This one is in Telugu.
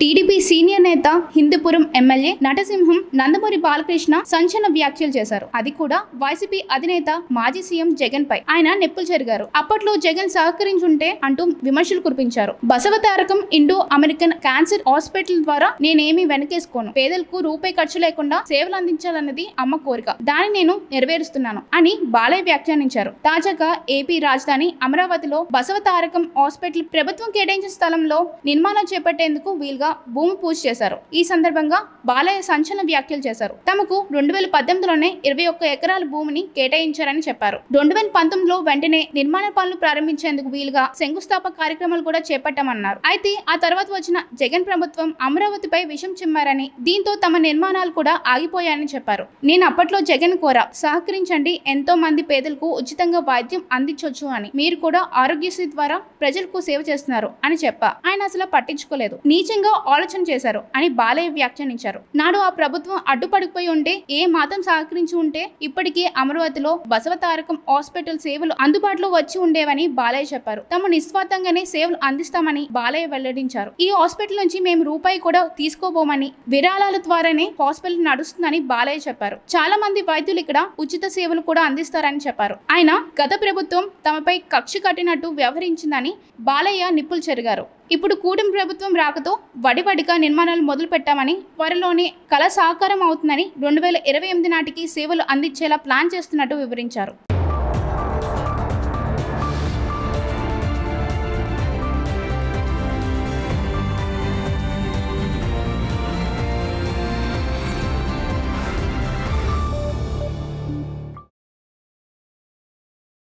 టీడీపీ సీనియర్ నేత హిందూపురం ఎమ్మెల్యే నటసింహం నందమూరి బాలకృష్ణ సంచలన వ్యాఖ్యలు చేశారు. అది కూడా వైసీపీ అధినేత మాజీ సీఎం జగన్ పై. ఆయన నిప్పులు చెరిగారు. అప్పట్లో జగన్ సహకరించుంటే అంటూ విమర్శలు కురిపించారు. Basavatarakam Indo American cancer hospital ద్వారా నేనేమీ వెనకేసుకోను. పేదలకు రూపాయి ఖర్చు లేకుండా సేవలు అందించాలన్నది అమ్మ కోరిక. దాన్ని నేను నెరవేరుస్తున్నాను అని బాలయ్య వ్యాఖ్యానించారు. తాజాగా ఏపీ రాజధాని అమరావతిలో బసవతారకం హాస్పిటల్ ప్రభుత్వం కేటాయించిన స్థలంలో నిర్మాణం చేపట్టేందుకు వీలుగా భూమి పూజ చేశారు. ఈ సందర్భంగా బాలయ్య సంచలన వ్యాఖ్యలు చేశారు. తమకు 2018లోనే 21 ఎకరాల భూమిని కేటాయించారని చెప్పారు. 2019లో వెంటనే నిర్మాణ పనులు ప్రారంభించేందుకు వీలుగా శంకుస్థాపన కార్యక్రమాలు కూడా చేపట్టామన్నారు. అయితే ఆ తర్వాత వచ్చిన జగన్ ప్రభుత్వం అమరావతిపై విషం చిమ్మారని, దీంతో తమ నిర్మాణాలు కూడా ఆగిపోయాయని చెప్పారు. నేను అప్పట్లో జగన్ కోరా సహకరించండి, ఎంతో మంది పేదలకు ఉచితంగా వైద్యం అందించొచ్చు అని. మీరు కూడా ఆరోగ్యశ్రీ ద్వారా ప్రజలకు సేవ చేస్తున్నారు అని చెప్పా. ఆయన అసలు పట్టించుకోలేదు, నీచంగా ఆలోచన చేశారు అని బాలయ్య వ్యాఖ్యానించారు. నాడు ఆ ప్రభుత్వం అడ్డుపడిపోయి ఉంటే, ఏ మాత్రం సహకరించి ఉంటే ఇప్పటికీ అమరావతిలో బసవతారకం హాస్పిటల్ సేవలు అందుబాటులో వచ్చి ఉండేవని బాలయ్య చెప్పారు. తాము నిస్వార్థంగానే సేవలు అందిస్తామని బాలయ్య వెల్లడించారు. ఈ హాస్పిటల్ నుంచి మేము రూపాయి కూడా తీసుకోబోమని, విరాళాల ద్వారానే హాస్పిటల్ నడుస్తుందని బాలయ్య చెప్పారు. చాలా మంది వైద్యులు ఇక్కడ ఉచిత సేవలు కూడా అందిస్తారని చెప్పారు. ఆయన గత ప్రభుత్వం తమపై కక్ష కట్టినట్టు వ్యవహరించిందని బాలయ్య నిప్పులు చెరిగారు. ఇప్పుడు కూటమి ప్రభుత్వం రాకతో వడివడిగా నిర్మాణాలు మొదలు పెట్టామని, త్వరలోనే కళ సాకారం అవుతుందని, 2028 నాటికి సేవలు అందించేలా ప్లాన్ చేస్తున్నట్టు వివరించారు.